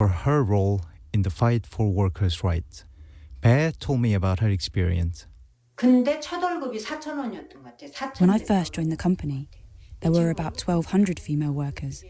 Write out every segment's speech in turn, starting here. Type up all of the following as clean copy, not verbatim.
for her role in the fight for workers' rights. 배 told me about her experience. 근데 첫 월급이 4,000원이었던 것 같아요. When I first joined the company, there were about 1,200 female workers.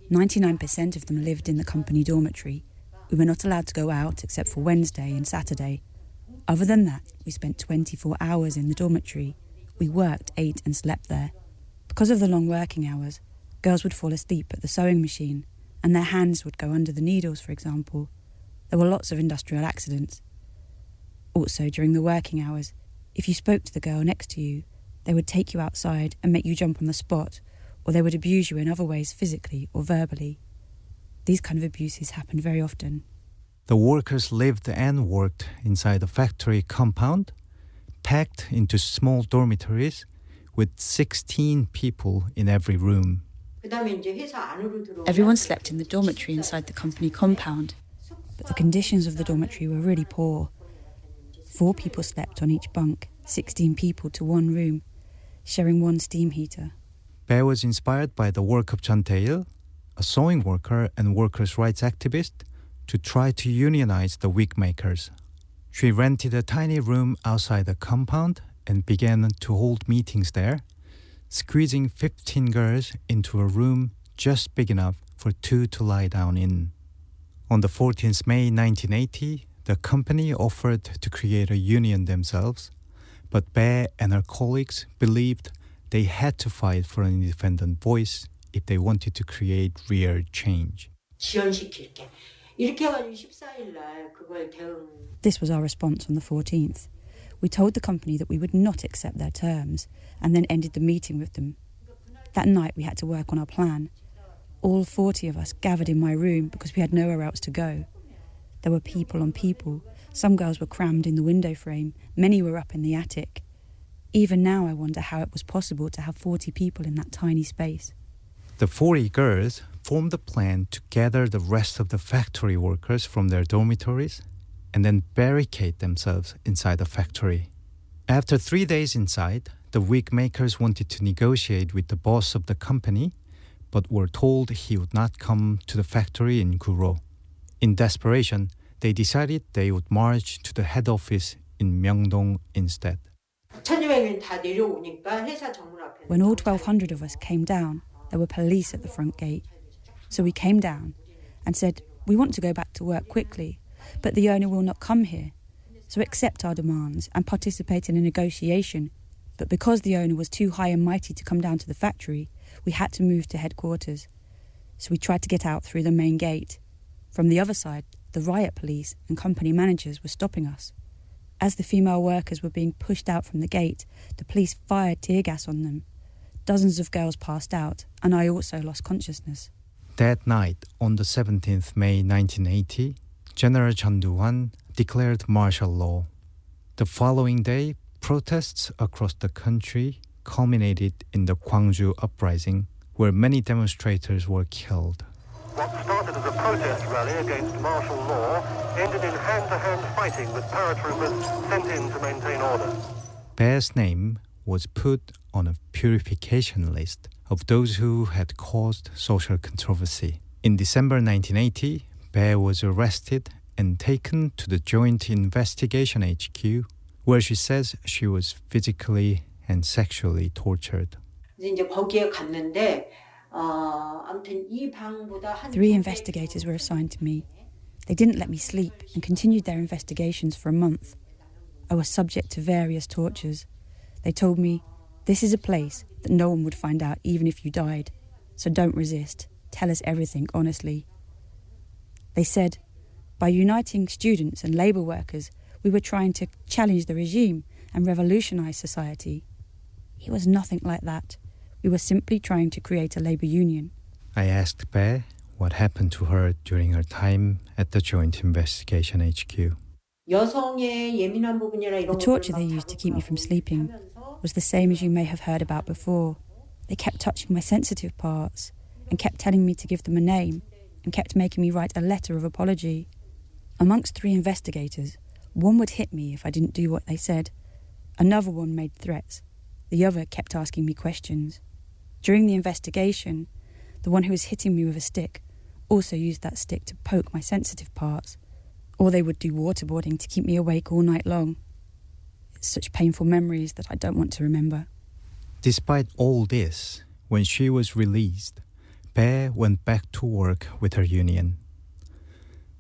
99% of them lived in the company dormitory. We were not allowed to go out except for Wednesday and Saturday. Other than that, we spent 24 hours in the dormitory. We worked, ate and slept there. Because of the long working hours, girls would fall asleep at the sewing machine and their hands would go under the needles, for example. There were lots of industrial accidents. Also, during the working hours, if you spoke to the girl next to you, they would take you outside and make you jump on the spot, or they would abuse you in other ways physically or verbally. These kind of abuses happened very often. The workers lived and worked inside a factory compound, packed into small dormitories with 16 people in every room. Everyone slept in the dormitory inside the company compound, but the conditions of the dormitory were really poor. 4 people slept on each bunk, 16 people to one room, sharing one steam heater. 배 was inspired by the work of John Tail, a sewing worker and workers' rights activist, to try to unionize the wig makers. She rented a tiny room outside the compound and began to hold meetings there, squeezing 15 girls into a room just big enough for 2 to lie down in. On the 14th May 1980, the company offered to create a union themselves, but Bae and her colleagues believed they had to fight for an independent voice if they wanted to create real change. This was our response on the 14th. We told the company that we would not accept their terms and then ended the meeting with them. That night we had to work on our plan. All 40 of us gathered in my room because we had nowhere else to go. There were people on people. Some girls were crammed in the window frame. Many were up in the attic. Even now I wonder how it was possible to have 40 people in that tiny space. The 40 girls formed a plan to gather the rest of the factory workers from their dormitories and then barricade themselves inside the factory. After 3 days inside, the wig makers wanted to negotiate with the boss of the company, but were told he would not come to the factory in Guro. In desperation, they decided they would march to the head office in Myeongdong instead. When all 1,200 of us came down, there were police at the front gate. So we came down and said, "We want to go back to work quickly, but the owner will not come here. So accept our demands and participate in a negotiation." But because the owner was too high and mighty to come down to the factory, we had to move to headquarters. So we tried to get out through the main gate. From the other side, the riot police and company managers were stopping us. As the female workers were being pushed out from the gate, the police fired tear gas on them. Dozens of girls passed out, and I also lost consciousness. That night, on the 17th May 1980, General Chun Doo-hwan declared martial law. The following day, protests across the country culminated in the Gwangju uprising, where many demonstrators were killed. What started as a protest rally against martial law ended in hand-to-hand fighting with paratroopers sent in to maintain order. Bae's name was put on a purification list of those who had caused social controversy. In December 1980, Bae was arrested and taken to the Joint Investigation HQ, where she says she was physically and sexually tortured. 3 investigators were assigned to me. They didn't let me sleep and continued their investigations for a month. I was subject to various tortures. They told me, "This is a place that no one would find out even if you died. So don't resist. Tell us everything honestly." They said, by uniting students and labour workers, we were trying to challenge the regime and revolutionise society. It was nothing like that. We were simply trying to create a labour union. I asked Bae what happened to her during her time at the Joint Investigation HQ. The torture they used to keep me from sleeping was the same as you may have heard about before. They kept touching my sensitive parts and kept telling me to give them a name and kept making me write a letter of apology. Amongst 3 investigators, one would hit me if I didn't do what they said. Another one made threats. The other kept asking me questions. During the investigation, the one who was hitting me with a stick also used that stick to poke my sensitive parts, or they would do waterboarding to keep me awake all night long. It's such painful memories that I don't want to remember. Despite all this, when she was released, Bae went back to work with her union.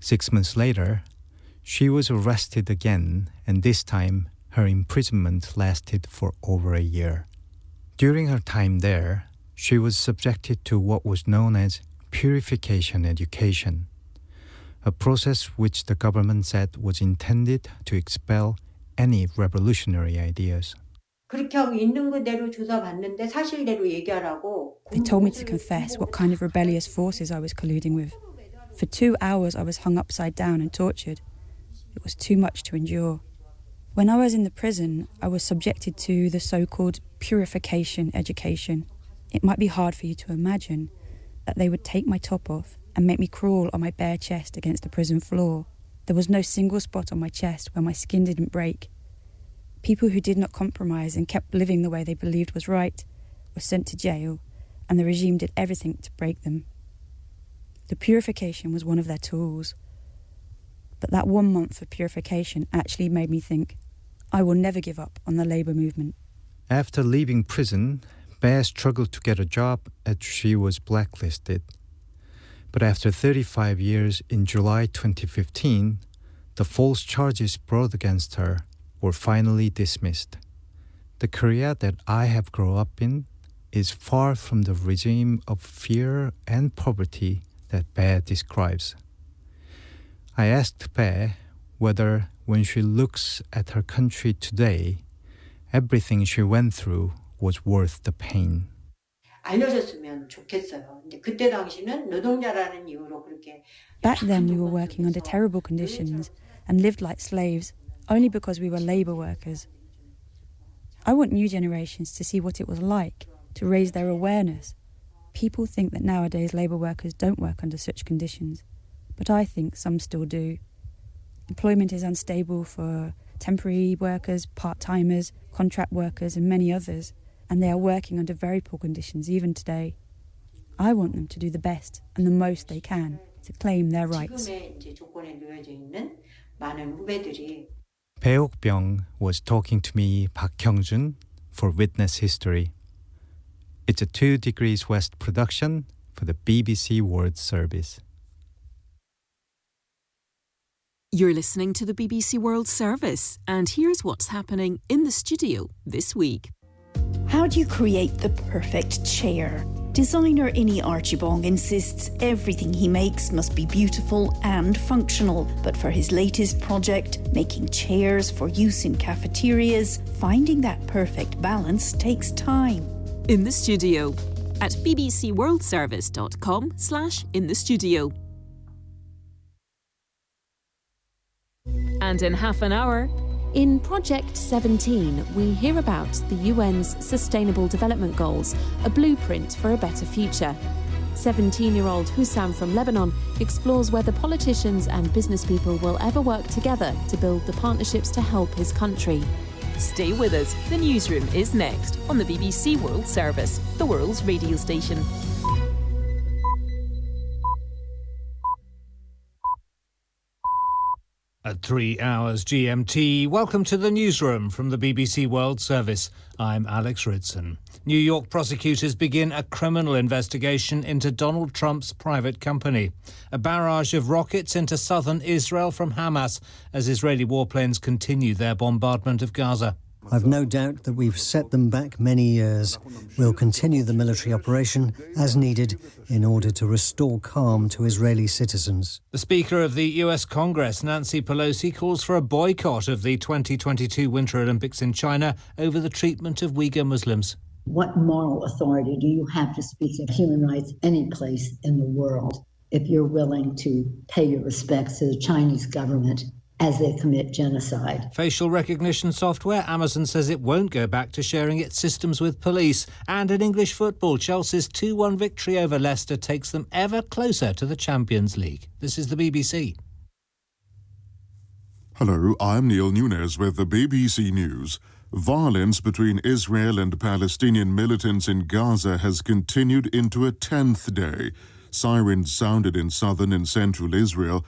6 months later, she was arrested again, and this time her imprisonment lasted for over a year. During her time there, she was subjected to what was known as purification education, a process which the government said was intended to expel any revolutionary ideas. 그렇게 하고 있는 그대로 조사받는데 사실대로 얘기하라고. They told me to confess what kind of rebellious forces I was colluding with. For 2 hours I was hung upside down and tortured. It was too much to endure. When I was in the prison, I was subjected to the so-called purification education. It might be hard for you to imagine that they would take my top off and make me crawl on my bare chest against the prison floor. There was no single spot on my chest where my skin didn't break. People who did not compromise and kept living the way they believed was right were sent to jail, and the regime did everything to break them. The purification was one of their tools. But that 1 month of purification actually made me think, I will never give up on the labour movement. After leaving prison, Bae struggled to get a job as she was blacklisted. But after 35 years in July 2015, the false charges brought against her were finally dismissed. The Korea that I have grown up in is far from the regime of fear and poverty that Bae describes. I asked Bae whether, when she looks at her country today, everything she went through was worth the pain. 알려줬으면 좋겠어요. 근데 그때 당시는 노동자라는 이유로 그렇게. Back then we were working under terrible conditions and lived like slaves only because we were labour workers. I want new generations to see what it was like, to raise their awareness. People think that nowadays labour workers don't work under such conditions, but I think some still do. Employment is unstable for temporary workers, part-timers, contract workers and many others, and they are working under very poor conditions even today. I want them to do the best and the most they can to claim their rights. 지금의 이제 조건에 놓여져 있는 많은 후배들이. Bae-ok-byung was talking to me, Park Kyung-jun, for Witness History. It's a 2 Degrees West production for the BBC World Service. You're listening to the BBC World Service, and here's what's happening in the studio this week. How do you create the perfect chair? Designer Inni Archibong insists everything he makes must be beautiful and functional. But for his latest project, making chairs for use in cafeterias, finding that perfect balance takes time. In the studio at bbcworldservice.com/in-the-studio. And in half an hour, in Project 17, we hear about the UN's Sustainable Development Goals, a blueprint for a better future. 17-year-old Hussam from Lebanon explores whether politicians and business people will ever work together to build the partnerships to help his country. stay with us. The newsroom is next on the BBC World Service, the world's radio station. At 3 hours GMT, welcome to the newsroom from the BBC World Service. I'm Alex Ridson. New York prosecutors begin a criminal investigation into Donald Trump's private company. A barrage of rockets into southern Israel from Hamas as Israeli warplanes continue their bombardment of Gaza. I've no doubt that we've set them back many years. We'll continue the military operation as needed in order to restore calm to Israeli citizens. The Speaker of the US Congress, Nancy Pelosi, calls for a boycott of the 2022 Winter Olympics in China over the treatment of Uyghur Muslims. What moral authority do you have to speak of human rights any place in the world if you're willing to pay your respects to the Chinese government as they commit genocide? Facial recognition software, Amazon says it won't go back to sharing its systems with police. And in English football, Chelsea's 2-1 victory over Leicester takes them ever closer to the Champions League. This is the BBC. Hello, I'm Neil Nunes with the BBC News. Violence between Israel and Palestinian militants in Gaza has continued into a 10th day. Sirens sounded in southern and central Israel